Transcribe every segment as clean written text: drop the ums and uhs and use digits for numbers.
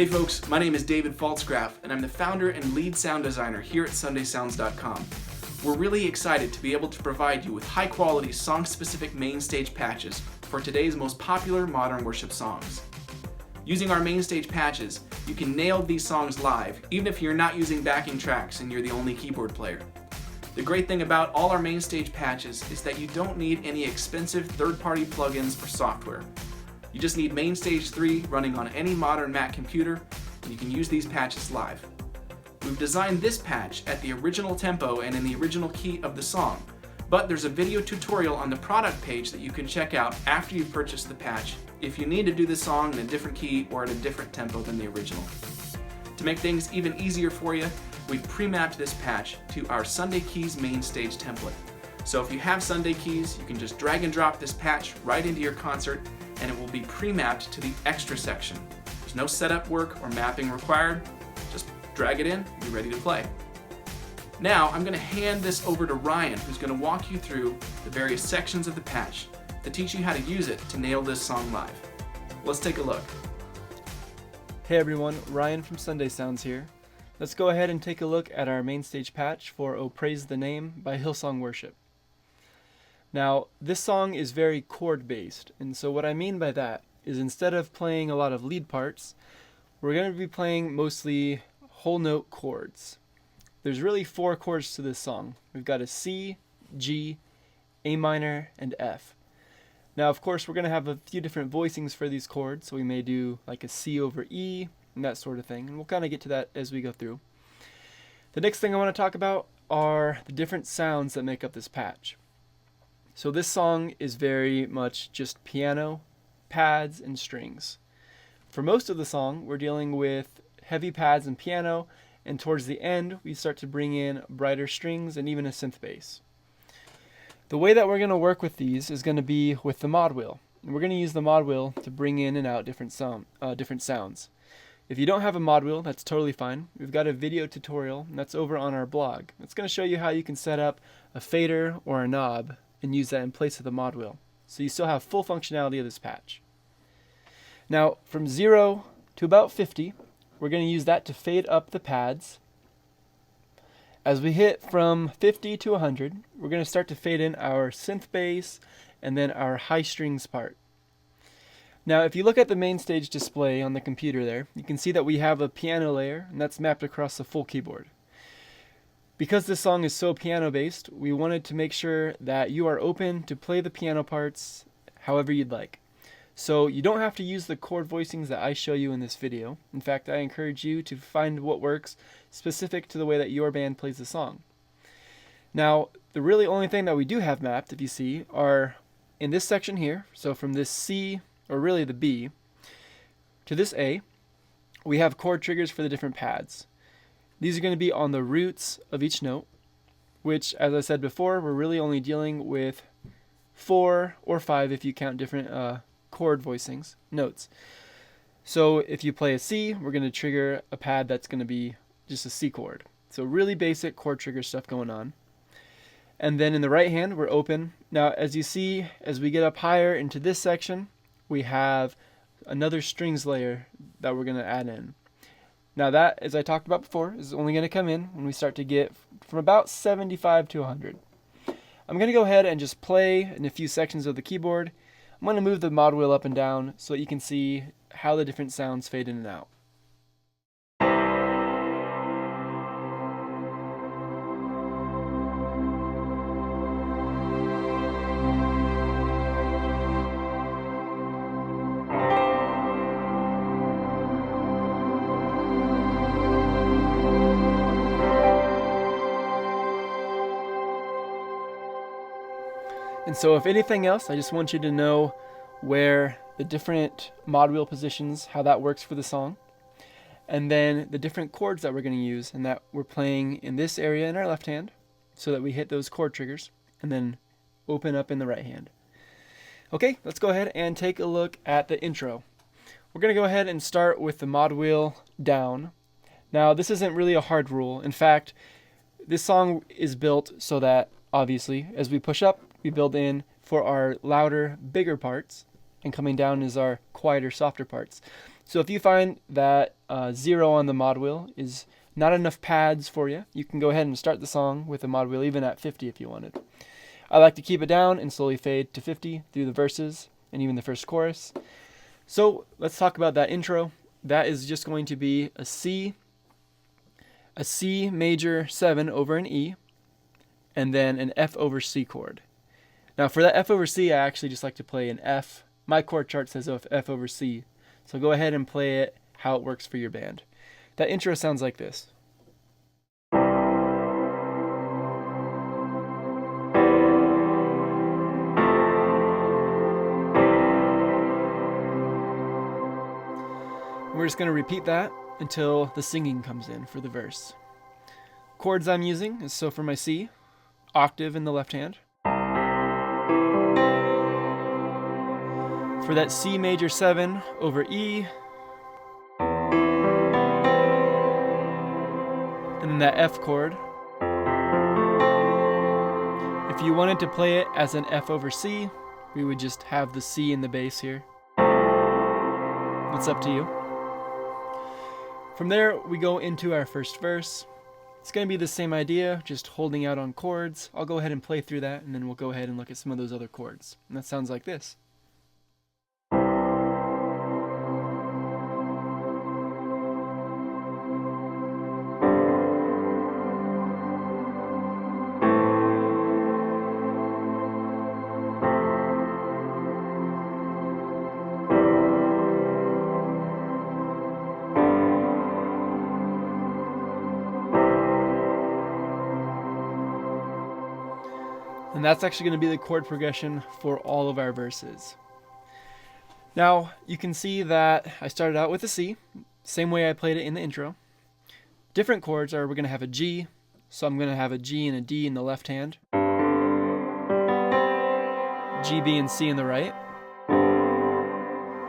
Hey folks, my name is David Faltzgraff, and I'm the founder and lead sound designer here at SundaySounds.com. We're really excited to be able to provide you with high-quality, song-specific MainStage patches for today's most popular modern worship songs. Using our MainStage patches, you can nail these songs live, even if you're not using backing tracks and you're the only keyboard player. The great thing about all our MainStage patches is that you don't need any expensive third-party plugins or software. You just need MainStage 3 running on any modern Mac computer, and you can use these patches live. We've designed this patch at the original tempo and in the original key of the song, but there's a video tutorial on the product page that you can check out after you've purchased the patch if you need to do the song in a different key or at a different tempo than the original. To make things even easier for you, we've pre-mapped this patch to our Sunday Keys MainStage template. So if you have Sunday Keys, you can just drag and drop this patch right into your concert, and it will be pre-mapped to the extra section. There's no setup work or mapping required. Just drag it in, you're ready to play. Now I'm going to hand this over to Ryan, who's going to walk you through the various sections of the patch to teach you how to use it to nail this song live. Let's take a look. Hey everyone, Ryan from Sunday Sounds here. Let's go ahead and take a look at our MainStage patch for "Oh Praise the Name" by Hillsong Worship. Now, this song is very chord-based, and so what I mean by that is instead of playing a lot of lead parts, we're going to be playing mostly whole note chords. There's really 4 chords to this song. We've got a C, G, A minor, and F. Now, of course, we're going to have a few different voicings for these chords, so we may do like a C over E, and that sort of thing, and we'll kind of get to that as we go through. The next thing I want to talk about are the different sounds that make up this patch. So this song is very much just piano, pads, and strings. For most of the song, we're dealing with heavy pads and piano, and towards the end, we start to bring in brighter strings and even a synth bass. The way that we're going to work with these is going to be with the mod wheel. And we're going to use the mod wheel to bring in and out different sounds. If you don't have a mod wheel, that's totally fine. We've got a video tutorial, and that's over on our blog. It's going to show you how you can set up a fader or a knob and use that in place of the mod wheel. So you still have full functionality of this patch. Now, from 0 to about 50, we're going to use that to fade up the pads. As we hit from 50 to 100, we're going to start to fade in our synth bass and then our high strings part. Now, if you look at the MainStage display on the computer there, you can see that we have a piano layer, and that's mapped across the full keyboard. Because this song is so piano-based, we wanted to make sure that you are open to play the piano parts however you'd like. So you don't have to use the chord voicings that I show you in this video. In fact, I encourage you to find what works specific to the way that your band plays the song. Now, the really only thing that we do have mapped, if you see, are in this section here. So from this C, or really the B, to this A, we have chord triggers for the different pads. These are going to be on the roots of each note, which, as I said before, we're really only dealing with 4 or 5 if you count different chord voicings, notes. So if you play a C, we're going to trigger a pad that's going to be just a C chord. So really basic chord trigger stuff going on. And then in the right hand, we're open. Now, as you see, as we get up higher into this section, we have another strings layer that we're going to add in. Now that, as I talked about before, is only going to come in when we start to get from about 75 to 100. I'm going to go ahead and just play in a few sections of the keyboard. I'm going to move the mod wheel up and down so that you can see how the different sounds fade in and out. And so if anything else, I just want you to know where the different mod wheel positions, how that works for the song, and then the different chords that we're going to use, and that we're playing in this area in our left hand so that we hit those chord triggers and then open up in the right hand. Okay, let's go ahead and take a look at the intro. We're going to go ahead and start with the mod wheel down. Now, this isn't really a hard rule. In fact, this song is built so that, obviously, as we push up, we build in for our louder, bigger parts, and coming down is our quieter, softer parts. So if you find that 0 on the mod wheel is not enough pads for you. You can go ahead and start the song with the mod wheel even at 50 if you wanted. I like to keep it down and slowly fade to 50 through the verses and even the first chorus. So let's talk about that intro. That is just going to be a C major 7 over an E, and then an F over C chord. Now for that F over C, I actually just like to play an F. My chord chart says F over C. So go ahead and play it how it works for your band. That intro sounds like this. We're just going to repeat that until the singing comes in for the verse. Chords I'm using is, so for my C, octave in the left hand. For that C major 7 over E, and then that F chord. If you wanted to play it as an F over C, we would just have the C in the bass here. It's up to you. From there, we go into our first verse. It's going to be the same idea, just holding out on chords. I'll go ahead and play through that, and then we'll go ahead and look at some of those other chords. And that sounds like this. And that's actually going to be the chord progression for all of our verses. Now, you can see that I started out with a C, same way I played it in the intro. Different chords are, we're going to have a G, so I'm going to have a G and a D in the left hand. G, B, and C in the right.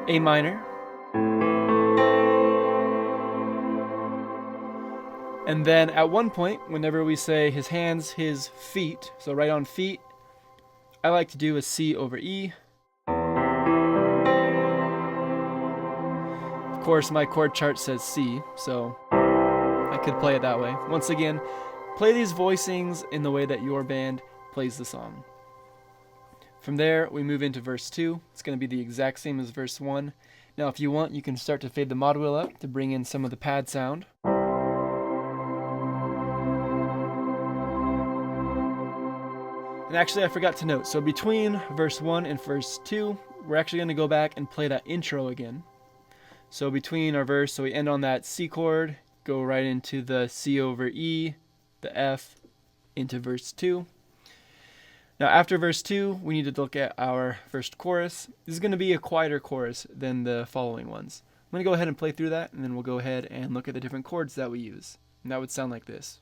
A minor. And then at one point, whenever we say his hands, his feet, so right on feet, I like to do a C over E. Of course, my chord chart says C, so I could play it that way. Once again, play these voicings in the way that your band plays the song. From there, we move into verse 2. It's going to be the exact same as verse 1. Now, if you want, you can start to fade the mod wheel up to bring in some of the pad sound. And actually, I forgot to note, so between verse 1 and verse 2, we're actually going to go back and play that intro again. So between our verse, so we end on that C chord, go right into the C over E, the F, into verse 2. Now after verse 2, we need to look at our first chorus. This is going to be a quieter chorus than the following ones. I'm going to go ahead and play through that, and then we'll go ahead and look at the different chords that we use. And that would sound like this.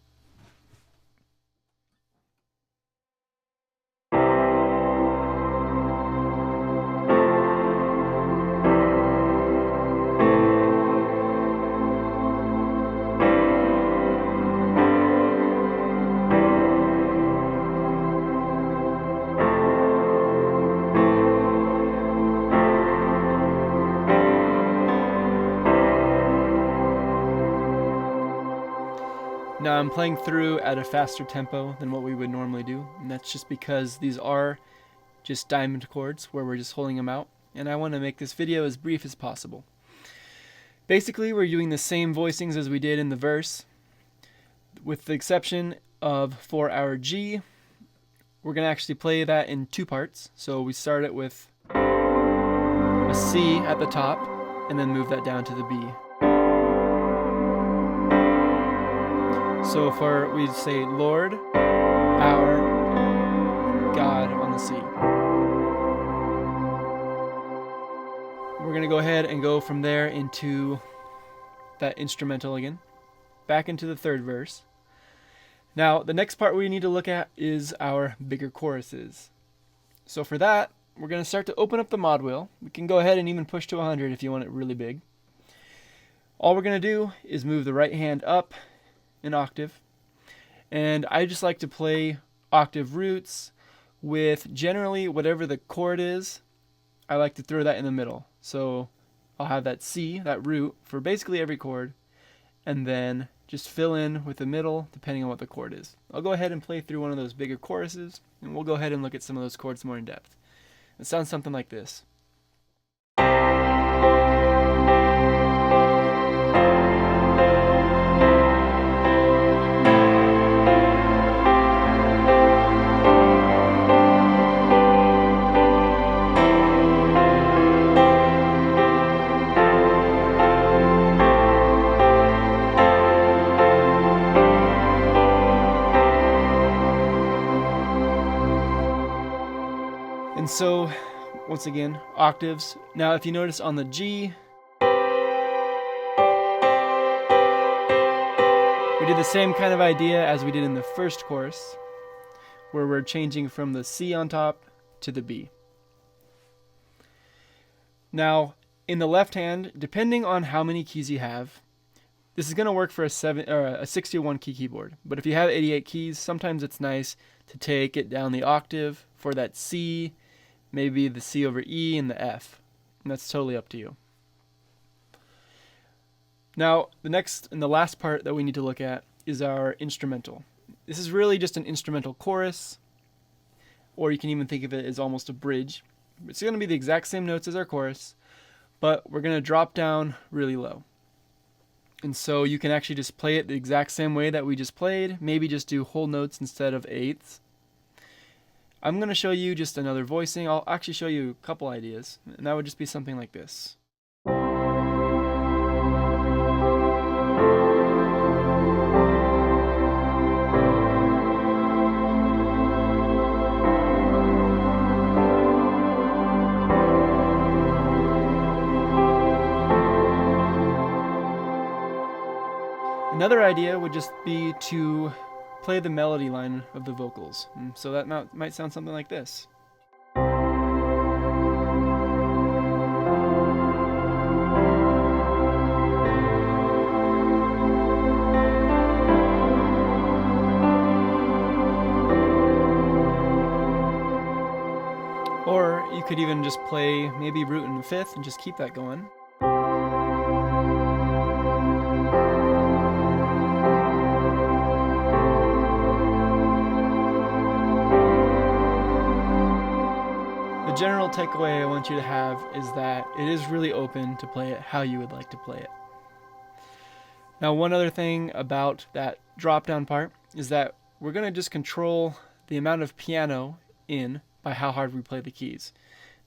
Now I'm playing through at a faster tempo than what we would normally do, and that's just because these are just diamond chords where we're just holding them out, and I want to make this video as brief as possible. Basically, we're doing the same voicings as we did in the verse, with the exception of for our G, we're going to actually play that in two parts. So we start it with a C at the top, and then move that down to the B. So for, we say Lord, our God on the C. We're going to go ahead and go from there into that instrumental again, back into the third verse. Now, the next part we need to look at is our bigger choruses. So for that, we're going to start to open up the mod wheel. We can go ahead and even push to 100 if you want it really big. All we're going to do is move the right hand up an octave, and I just like to play octave roots with generally whatever the chord is. I like to throw that in the middle, so I'll have that C, that root, for basically every chord, and then just fill in with the middle depending on what the chord is. I'll go ahead and play through one of those bigger choruses, and we'll go ahead and look at some of those chords more in depth. It sounds something like this. And so, once again, octaves. Now, if you notice on the G, we did the same kind of idea as we did in the first chorus, where we're changing from the C on top to the B. Now, in the left hand, depending on how many keys you have, this is going to work for a 61 key keyboard. But if you have 88 keys, sometimes it's nice to take it down the octave for that C, maybe the C over E and the F. And that's totally up to you. Now, the next and the last part that we need to look at is our instrumental. This is really just an instrumental chorus, or you can even think of it as almost a bridge. It's going to be the exact same notes as our chorus, but we're going to drop down really low. And so you can actually just play it the exact same way that we just played, maybe just do whole notes instead of eighths. I'm going to show you just another voicing. I'll actually show you a couple ideas, and that would just be something like this. Another idea would just be to play the melody line of the vocals. So that might sound something like this. Or you could even just play maybe root in the fifth and just keep that going. The general takeaway I want you to have is that it is really open to play it how you would like to play it. Now, one other thing about that drop down part is that we're going to just control the amount of piano in by how hard we play the keys.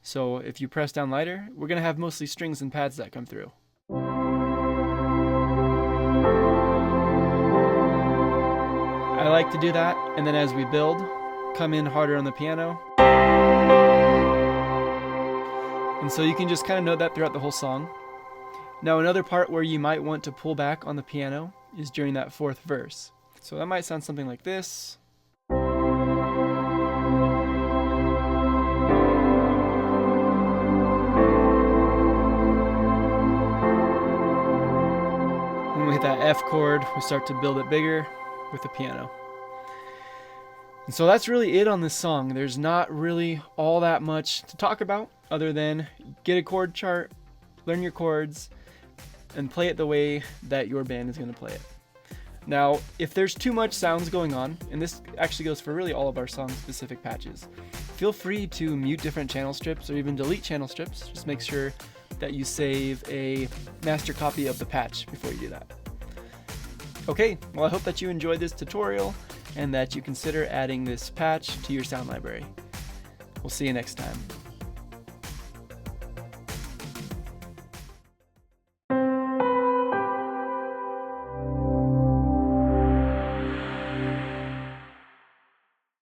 So if you press down lighter, we're going to have mostly strings and pads that come through. I like to do that, and then as we build, come in harder on the piano. And so you can just kind of note that throughout the whole song. Now, another part where you might want to pull back on the piano is during that fourth verse. So that might sound something like this. When we hit that F chord, we start to build it bigger with the piano. And so that's really it on this song. There's not really all that much to talk about other than get a chord chart, learn your chords, and play it the way that your band is going to play it. Now, if there's too much sounds going on, and this actually goes for really all of our song-specific patches, feel free to mute different channel strips or even delete channel strips. Just make sure that you save a master copy of the patch before you do that. Okay, well, I hope that you enjoyed this tutorial and that you consider adding this patch to your sound library. We'll see you next time.